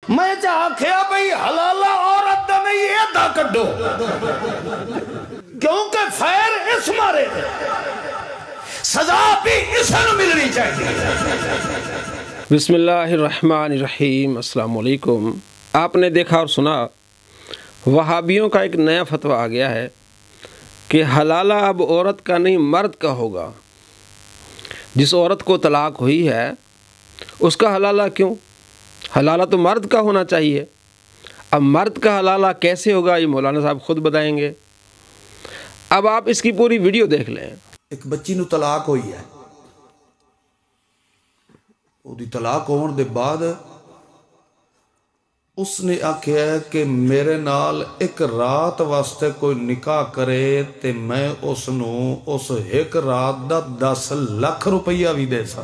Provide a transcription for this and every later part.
میں آخیا بھئی حلالہ عورت دا نہیں یہ دا کڈو کیونکہ فیر اس مارے سزا بھی اس نو ملنی چاہیے۔ بسم اللہ الرحمن الرحیم۔ السلام علیکم۔ آپ نے دیکھا اور سنا وہابیوں کا ایک نیا فتویٰ آ گیا ہے کہ حلالہ اب عورت کا نہیں مرد کا ہوگا۔ جس عورت کو طلاق ہوئی ہے اس کا حلالہ کیوں؟ حلالہ تو مرد کا ہونا چاہیے۔ اب مرد کا حلالہ کیسے ہوگا یہ مولانا صاحب خود بتائیں گے۔ اب آپ اس کی پوری ویڈیو دیکھ لیں۔ ایک بچی نو طلاق ہوئی ہے، وہ طلاق ہون دے بعد اس نے آکھیا ہے کہ میرے نال ایک رات واسطے کوئی نکاح کرے تے میں اس نو اس ایک رات دا 10 لاکھ روپیہ بھی دے سا۔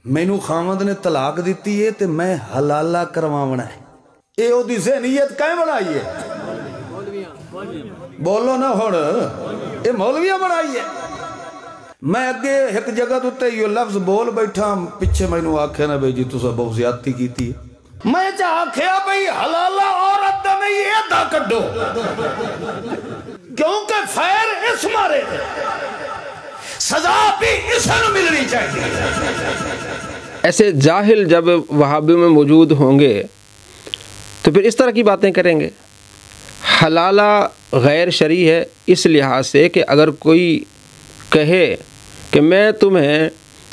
مینوں خاوند نے طلاق دیتی ہے تے میں حلالہ کرواونا ہے۔ اے او دی ذہنیت کہیں بنائی ہے؟ بولو نا ہن، اے مولویہ بنائی ہے۔ میں اگے ایک جگہ تے یہ لفظ بول بیٹھا، پیچھے مینوں آکھیا نا بھئی جی تساں بہت زیادتی کیتی ہے۔ میں آکھیا بھئی حلالہ عورت دا نہیں یہ دا کڈو کیونکہ فیر اس مارے سزا بھی اس نو ملنی چاہیے۔ ایسے جاہل جب وہابیوں میں موجود ہوں گے تو پھر اس طرح کی باتیں کریں گے۔ حلالہ غیر شرعی ہے اس لحاظ سے کہ اگر کوئی کہے کہ میں تمہیں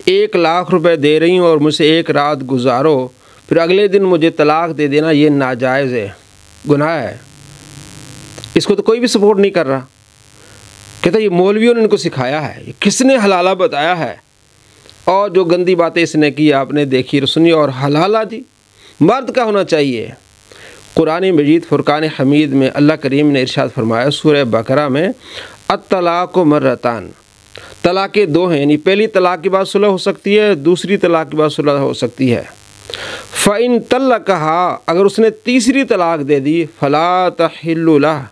1 لاکھ روپے دے رہی ہوں اور مجھ سے 1 رات گزارو پھر اگلے دن مجھے طلاق دے دینا، یہ ناجائز ہے، گناہ ہے۔ اس کو تو کوئی بھی سپورٹ نہیں کر رہا۔ کہتا یہ مولویوں نے ان کو سکھایا ہے، یہ کس نے حلالہ بتایا ہے، اور جو گندی باتیں اس نے کی آپ نے دیکھی اور سنی۔ اور حلالہ جی مرد کا ہونا چاہیے۔ قرآن مجید فرقان حمید میں اللہ کریم نے ارشاد فرمایا سورہ بقرہ میں، الطلاق مرتان، طلاقیں 2 ہیں، یعنی پہلی طلاق کے بعد صلح ہو سکتی ہے، دوسری طلاق کے بعد صلح ہو سکتی ہے۔ فَإِن طَلَّقَهَا، اگر اس نے تیسری طلاق دے دی، فَلَا تَحِلُّ لَهُ،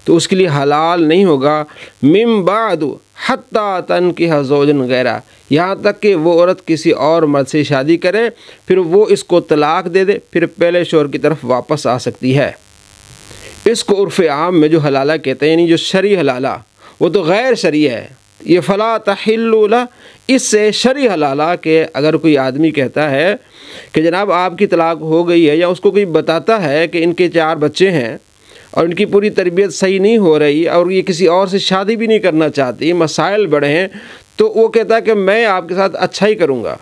تو اس کے لیے حلال نہیں ہوگا، مِن بَعْدُ حَتَّى تَنْكِحَ زَوْجًا غَيْرَهُ، یہاں تک کہ وہ عورت کسی اور مرد سے شادی کرے، پھر وہ اس کو طلاق دے دے، پھر پہلے شوہر کی طرف واپس آ سکتی ہے۔ اس کو عرف عام میں جو حلالہ کہتے ہیں، یعنی جو شرعی حلالہ، وہ تو غیر شرعی ہے۔ یہ فَلَا تَحِلُّ لَهُ، اس سے شرعی حلالہ کہ اگر کوئی آدمی کہتا ہے کہ جناب آپ کی طلاق ہو گئی ہے، یا اس کو کوئی بتاتا ہے کہ ان کے 4 بچے ہیں اور ان کی پوری تربیت صحیح نہیں ہو رہی اور یہ کسی اور سے شادی بھی نہیں کرنا چاہتی، مسائل بڑے ہیں، تو وہ کہتا ہے کہ میں آپ کے ساتھ اچھائی کروں گا،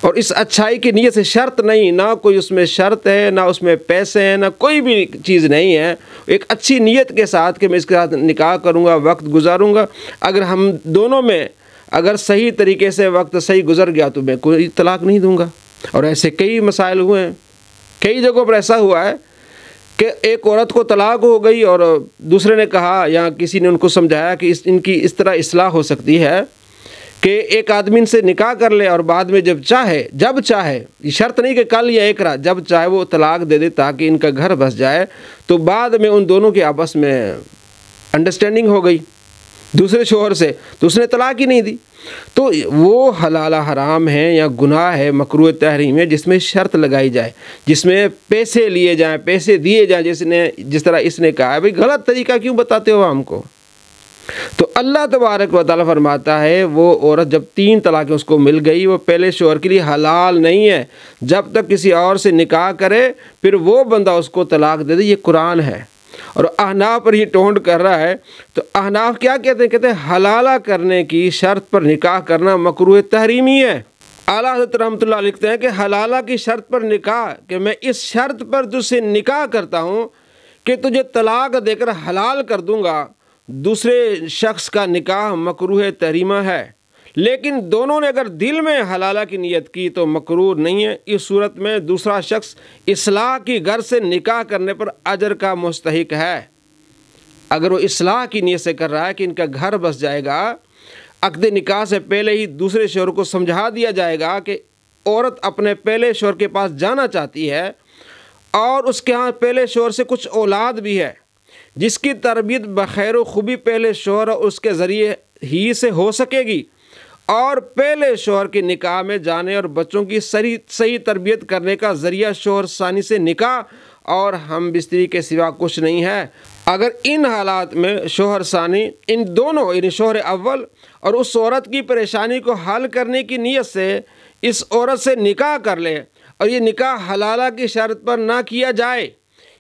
اور اس اچھائی کی نیت سے شرط نہیں، نہ کوئی اس میں شرط ہے، نہ اس میں پیسے ہیں، نہ کوئی بھی چیز نہیں ہے، ایک اچھی نیت کے ساتھ کہ میں اس کے ساتھ نکاح کروں گا، وقت گزاروں گا، اگر ہم دونوں میں اگر صحیح طریقے سے وقت صحیح گزر گیا تو میں کوئی طلاق نہیں دوں گا۔ اور ایسے کئی مسائل ہوئے ہیں، کئی جگہوں پر ایسا ہوا ہے کہ ایک عورت کو طلاق ہو گئی اور دوسرے نے کہا یا کسی نے ان کو سمجھایا کہ ان کی اس طرح اصلاح ہو سکتی ہے کہ ایک آدمی ان سے نکاح کر لے اور بعد میں جب چاہے یہ شرط نہیں کہ کل یا ایک رات، جب چاہے وہ طلاق دے دے تاکہ ان کا گھر بس جائے، تو بعد میں ان دونوں کے آپس میں انڈرسٹینڈنگ ہو گئی دوسرے شوہر سے، تو اس نے طلاق ہی نہیں دی، تو وہ حلالہ حرام ہے یا گناہ ہے، مکروہ تحریم ہے، جس میں شرط لگائی جائے، جس میں پیسے لیے جائیں، پیسے دیے جائیں، جس طرح اس نے کہا ہے۔ بھئی غلط طریقہ کیوں بتاتے ہو ہم کو؟ تو اللہ تبارک و تعالیٰ فرماتا ہے وہ عورت جب 3 طلاقیں اس کو مل گئی، وہ پہلے شوہر کے لیے حلال نہیں ہے جب تک کسی اور سے نکاح کرے، پھر وہ بندہ اس کو طلاق دے دے۔ یہ قرآن ہے، اور احناف پر یہ ٹونٹ کر رہا ہے، تو احناف کیا کہتے ہیں؟ کہتے ہیں حلالہ کرنے کی شرط پر نکاح کرنا مکروہ تحریمی ہے۔ اعلیٰ حضرت رحمۃ اللہ لکھتے ہیں کہ حلالہ کی شرط پر نکاح، کہ میں اس شرط پر تجھ سے نکاح کرتا ہوں کہ تجھے طلاق دے کر حلال کر دوں گا، دوسرے شخص کا نکاح مکروہ تحریمہ ہے، لیکن دونوں نے اگر دل میں حلالہ کی نیت کی تو مکروہ نہیں ہے۔ اس صورت میں دوسرا شخص اصلاح کی غرض سے نکاح کرنے پر اجر کا مستحق ہے۔ اگر وہ اصلاح کی نیت سے کر رہا ہے کہ ان کا گھر بس جائے گا، عقد نکاح سے پہلے ہی دوسرے شوہر کو سمجھا دیا جائے گا کہ عورت اپنے پہلے شوہر کے پاس جانا چاہتی ہے اور اس کے ہاں پہلے شوہر سے کچھ اولاد بھی ہے، جس کی تربیت بخیر و خوبی پہلے شوہر اور اس کے ذریعے ہی سے ہو سکے گی، اور پہلے شوہر کے نکاح میں جانے اور بچوں کی صحیح تربیت کرنے کا ذریعہ شوہر ثانی سے نکاح اور ہم بستری کے سوا کچھ نہیں ہے۔ اگر ان حالات میں شوہر ثانی ان دونوں یعنی شوہر اول اور اس عورت کی پریشانی کو حل کرنے کی نیت سے اس عورت سے نکاح کر لے اور یہ نکاح حلالہ کی شرط پر نہ کیا جائے،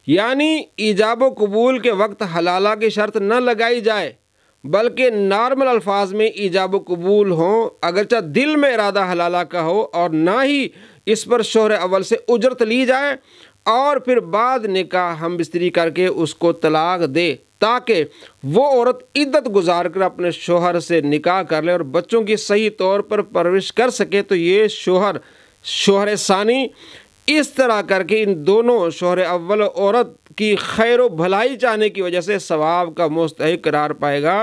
یعنی ایجاب و قبول کے وقت حلالہ کی شرط نہ لگائی جائے بلکہ نارمل الفاظ میں ایجاب و قبول ہوں، اگرچہ دل میں ارادہ حلالہ کا ہو، اور نہ ہی اس پر شوہر اول سے اجرت لی جائے اور پھر بعد نکاح ہم بستری کر کے اس کو طلاق دے، تاکہ وہ عورت عدت گزار کر اپنے شوہر سے نکاح کر لے اور بچوں کی صحیح طور پر پرورش کر سکے۔ تو یہ شوہر ثانی اس طرح کر کے ان دونوں شوہر اول عورت کی خیر و بھلائی چاہنے کی وجہ سے ثواب کا مستحق قرار پائے گا۔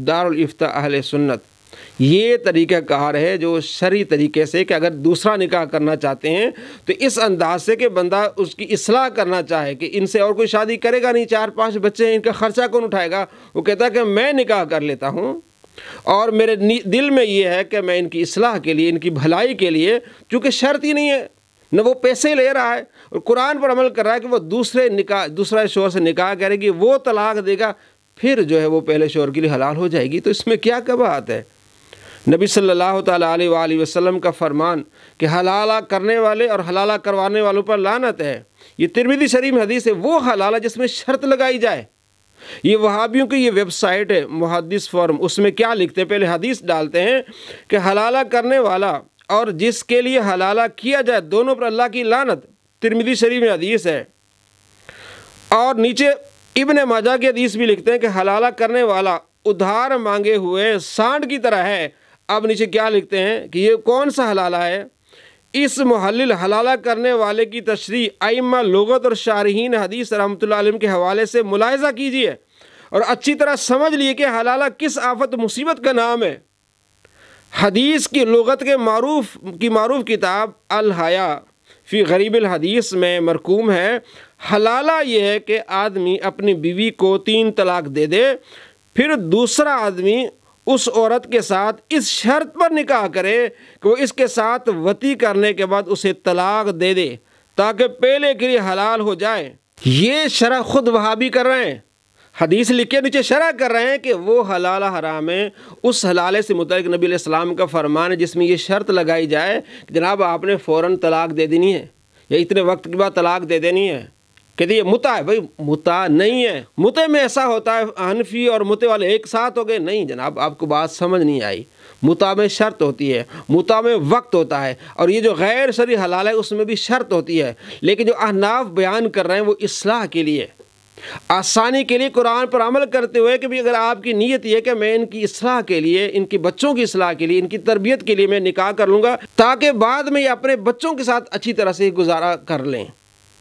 دارالفتاء اہل سنت یہ طریقہ کار ہے جو شرعی طریقے سے کہ اگر دوسرا نکاح کرنا چاہتے ہیں تو اس انداز سے کہ بندہ اس کی اصلاح کرنا چاہے کہ ان سے اور کوئی شادی کرے گا نہیں، 4-5 بچے ہیں، ان کا خرچہ کون اٹھائے گا، وہ کہتا ہے کہ میں نکاح کر لیتا ہوں اور میرے دل میں یہ ہے کہ میں ان کی اصلاح کے لیے، ان کی بھلائی کے لیے، چونکہ شرط ہی نہیں ہے، نہ وہ پیسے لے رہا ہے اور قرآن پر عمل کر رہا ہے کہ وہ دوسرے شوہر سے نکاح کرے گی، وہ طلاق دے گا، پھر جو ہے وہ پہلے شوہر کے لیے حلال ہو جائے گی، تو اس میں کیا بات ہے؟ نبی صلی اللہ تعالیٰ علیہ وآلہ وسلم کا فرمان کہ حلالہ کرنے والے اور حلالہ کروانے والوں پر لعنت ہے، یہ ترمذی شریف میں حدیث ہے، وہ حلالہ جس میں شرط لگائی جائے۔ یہ وہابیوں کی یہ ویب سائٹ ہے محدث فورم، اس میں کیا لکھتے ہیں؟ پہلے حدیث ڈالتے ہیں کہ حلالہ کرنے والا اور جس کے لیے حلالہ کیا جائے دونوں پر اللہ کی لعنت، ترمذی شریف میں حدیث ہے، اور نیچے ابن ماجہ کی حدیث بھی لکھتے ہیں کہ حلالہ کرنے والا ادھار مانگے ہوئے سانڈ کی طرح ہے۔ اب نیچے کیا لکھتے ہیں کہ یہ کون سا حلالہ ہے؟ اس محلل حلالہ کرنے والے کی تشریح ائمہ لغت اور شارحین حدیث رحمۃ اللہ علیہ کے حوالے سے ملاحظہ کیجیے اور اچھی طرح سمجھ لیے کہ حلالہ کس آفت مصیبت کا نام ہے۔ حدیث کی لغت کے معروف کتاب الحیا فی غریب الحدیث میں مرقوم ہے، حلالہ یہ ہے کہ آدمی اپنی بیوی کو 3 طلاق دے دے، پھر دوسرا آدمی اس عورت کے ساتھ اس شرط پر نکاح کرے کہ وہ اس کے ساتھ وطی کرنے کے بعد اسے طلاق دے دے تاکہ پہلے کے لیے حلال ہو جائے۔ یہ شرح خود وہابی کر رہے ہیں، حدیث لکھ کے نیچے شرح کر رہے ہیں کہ وہ حلالہ حرام ہے۔ اس حلالے سے متعلق نبی علیہ السلام کا فرمان ہے جس میں یہ شرط لگائی جائے کہ جناب آپ نے فوراً طلاق دے دینی ہے یا اتنے وقت کے بعد طلاق دے دینی ہے۔ کہتے یہ متع ہے، بھائی متع نہیں ہے، متع میں ایسا ہوتا ہے حنفی اور متع والے ایک ساتھ ہو گئے، نہیں جناب، آپ کو بات سمجھ نہیں آئی۔ متع میں شرط ہوتی ہے، متع میں وقت ہوتا ہے، اور یہ جو غیر شرعی حلال ہے اس میں بھی شرط ہوتی ہے، لیکن جو احناف بیان کر رہے ہیں وہ اصلاح کے لیے، آسانی کے لیے، قرآن پر عمل کرتے ہوئے کہ بھی اگر آپ کی نیت یہ ہے کہ میں ان کی اصلاح کے لیے، ان کی بچوں کی اصلاح کے لیے، ان کی تربیت کے لیے میں نکاح کر لوں گا تاکہ بعد میں یہ اپنے بچوں کے ساتھ اچھی طرح سے گزارا کر لیں،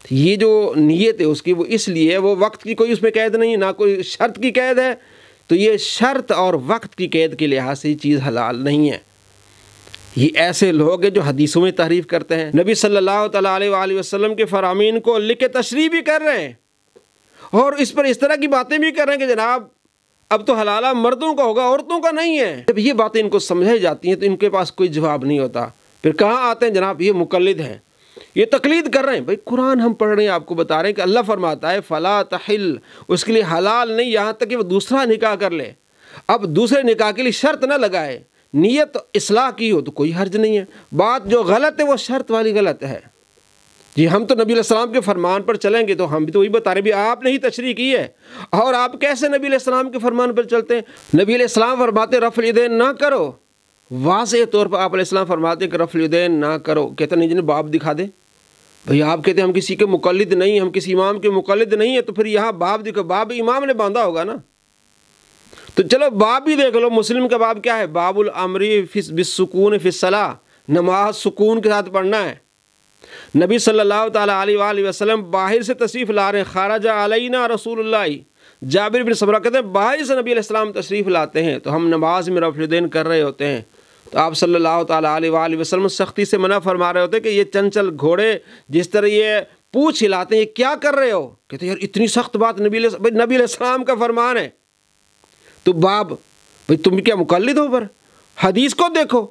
یہ جو نیت ہے اس کی وہ اس لیے، وہ وقت کی کوئی اس میں قید نہیں، نہ کوئی شرط کی قید ہے، تو یہ شرط اور وقت کی قید کے لحاظ سے یہ چیز حلال نہیں ہے۔ یہ ایسے لوگ ہیں جو حدیثوں میں تحریف کرتے ہیں، نبی صلی اللہ تعالیٰ علیہ وآلہ وسلم کے فرامین کو لکھ کے تشریح بھی کر رہے ہیں اور اس پر اس طرح کی باتیں بھی کر رہے ہیں کہ جناب اب تو حلالہ مردوں کا ہوگا، عورتوں کا نہیں ہے۔ جب یہ باتیں ان کو سمجھائی جاتی ہیں تو ان کے پاس کوئی جواب نہیں ہوتا، پھر کہاں آتے ہیں جناب یہ مقلد ہیں، یہ تقلید کر رہے ہیں۔ بھائی قرآن ہم پڑھ رہے ہیں، آپ کو بتا رہے ہیں کہ اللہ فرماتا ہے فلا تحل، اس کے لیے حلال نہیں یہاں تک کہ وہ دوسرا نکاح کر لے۔ اب دوسرے نکاح کے لیے شرط نہ لگائے، نیت اصلاح کی ہو تو کوئی حرج نہیں ہے، بات جو غلط ہے وہ شرط والی غلط ہے۔ جی ہم تو نبی علیہ السلام کے فرمان پر چلیں گے تو ہم بھی تو وہی بتا رہے ہیں، بھی آپ نے ہی تشریح کی ہے، اور آپ کیسے نبی علیہ السلام کے فرمان پر چلتے ہیں؟ نبی علیہ السلام فرماتے رفع الیدین نہ کرو، واضح طور پر آپ علیہ السلام فرماتے کہ رفع الیدین نہ کرو، کہتے نہیں جنہیں باب دکھا دیں۔ بھئی آپ کہتے ہیں ہم کسی کے مقلد نہیں، ہم کسی امام کے مقلد نہیں ہیں، تو پھر یہاں باب دکھو، باب امام نے باندھا ہوگا نا، تو چلو باب بھی دیکھ لو۔ مسلم کا باب کیا ہے؟ باب الامر بالسکون فی الصلاۃ، نماز سکون کے ساتھ پڑھنا ہے۔ نبی صلی اللہ تعالیٰ علیہ وآلہ وسلم باہر سے تشریف لا رہے ہیں، خارج علینا رسول اللہ، جابر بن سمرہ کہتے ہیں باہر سے نبی علیہ السلام تشریف لاتے ہیں تو ہم نماز میں رفع الیدین کر رہے ہوتے ہیں، تو آپ صلی اللہ تعالیٰ علیہ وآلہ وسلم سختی سے منع فرما رہے ہوتے ہیں کہ یہ چنچل گھوڑے جس طرح یہ پوچھ ہلاتے ہیں یہ کیا کر رہے ہو؟ کہتے ہیں یار اتنی سخت بات، نبی علیہ السلام کا فرمان ہے، تو باب بھئی تم کیا مقلد ہو؟ پر حدیث کو دیکھو،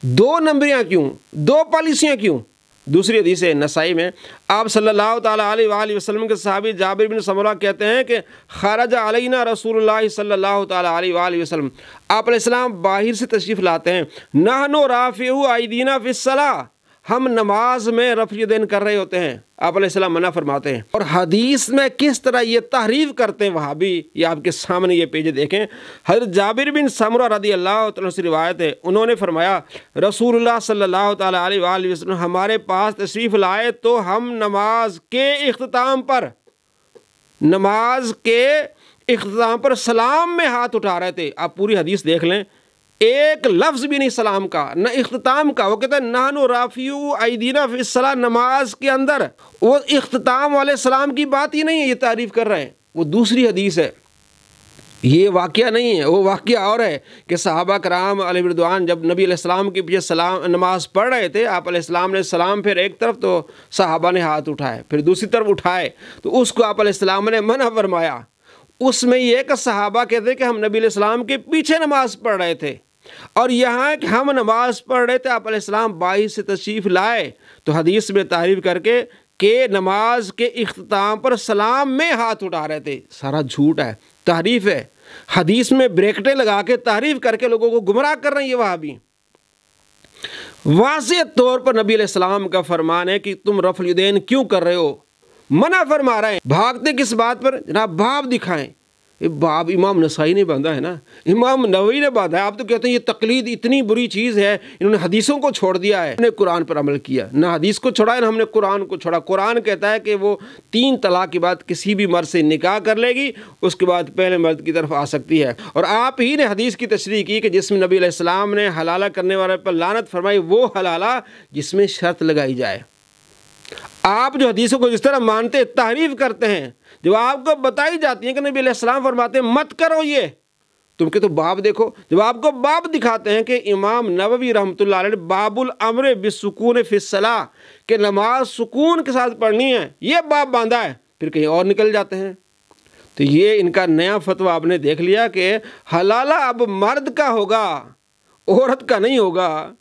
2 نمبریاں کیوں، 2 پالیسیاں کیوں؟ دوسری حدیث ہے نسائی میں، آپ صلی اللہ تعالیٰ علیہ وآلہ وسلم کے صحابی جابر بن سمرہ کہتے ہیں کہ خرج علینا رسول اللہ صلی اللہ تعالیٰ علیہ وآلہ وسلم، آپ علیہ السلام باہر سے تشریف لاتے ہیں، نحن رافعو ایدینا فی الصلاۃ، ہم نماز میں رفع یدین کر رہے ہوتے ہیں، آپ علیہ السلام منع فرماتے ہیں۔ اور حدیث میں کس طرح یہ تحریف کرتے ہیں وہابی، یہ آپ کے سامنے یہ پیج دیکھیں۔ حضرت جابر بن سمرہ رضی اللہ تعالیٰ سے روایت ہے، انہوں نے فرمایا رسول اللہ صلی اللہ تعالیٰ علیہ وآلہ وسلم ہمارے پاس تشریف لائے تو ہم نماز کے اختتام پر سلام میں ہاتھ اٹھا رہے تھے۔ آپ پوری حدیث دیکھ لیں، ایک لفظ بھی نہیں سلام کا، نہ اختتام کا۔ وہ کہتے ہیں نحن رافعو ایدینا فی الصلاۃ، نماز کے اندر وہ اختتام والے سلام کی بات ہی نہیں ہے، یہ تعریف کر رہے ہیں۔ وہ دوسری حدیث ہے، یہ واقعہ نہیں ہے، وہ واقعہ اور ہے کہ صحابہ کرام علیہ رضوان جب نبی علیہ السلام کے پیچھے نماز پڑھ رہے تھے، آپ علیہ السلام نے سلام پھر ایک طرف تو صحابہ نے ہاتھ اٹھائے، پھر دوسری طرف اٹھائے تو اس کو آپ علیہ السلام نے منع فرمایا۔ اس میں یہ کہ صحابہ کہتے کہ ہم نبی علیہ السلام کے پیچھے نماز پڑھ رہے تھے، اور یہاں کہ ہم نماز پڑھ رہے تھے، آپ علیہ السلام باہر سے تشریف لائے تو حدیث میں تعریف کر کے کہ نماز کے اختتام پر سلام میں ہاتھ اٹھا رہے تھے۔ سارا جھوٹ ہے، تحریف ہے، حدیث میں بریکٹیں لگا کے تعریف کر کے لوگوں کو گمراہ کر رہے ہیں یہ وہابی۔ واضح طور پر نبی علیہ السلام کا فرمان ہے کہ تم رفع الیدین کیوں کر رہے ہو، منع فرما رہے ہیں۔ بھاگتے کس بات پر؟ جناب باب دکھائیں۔ باب امام نسائی نے باندھا ہے نا، امام نووی نے باندھا ہے۔ آپ تو کہتے ہیں یہ تقلید اتنی بری چیز ہے، انہوں نے حدیثوں کو چھوڑ دیا ہے، انہوں نے قرآن پر عمل کیا، نہ حدیث کو چھوڑا ہے نہ ہم نے قرآن کو چھوڑا۔ قرآن کہتا ہے کہ وہ 3 طلاق کے بعد کسی بھی مرد سے نکاح کر لے گی، اس کے بعد پہلے مرد کی طرف آ سکتی ہے۔ اور آپ ہی نے حدیث کی تشریح کی کہ جس میں نبی علیہ السلام نے حلالہ کرنے والے پر لعنت فرمائی، وہ حلالہ جس میں شرط لگائی جائے۔ آپ جو حدیثوں کو جس طرح مانتے تحریف کرتے ہیں، جب آپ کو بتائی جاتی ہیں کہ نبی علیہ السلام فرماتے ہیں مت کرو یہ، تم کہ تو باب دیکھو، جب آپ کو باب دکھاتے ہیں کہ امام نووی رحمۃ اللہ علیہ باب الامر بالسکون فی الصلاۃ، کہ نماز سکون کے ساتھ پڑھنی ہے، یہ باب باندھا ہے، پھر کہیں اور نکل جاتے ہیں۔ تو یہ ان کا نیا فتویٰ آپ نے دیکھ لیا کہ حلالہ اب مرد کا ہوگا، عورت کا نہیں ہوگا۔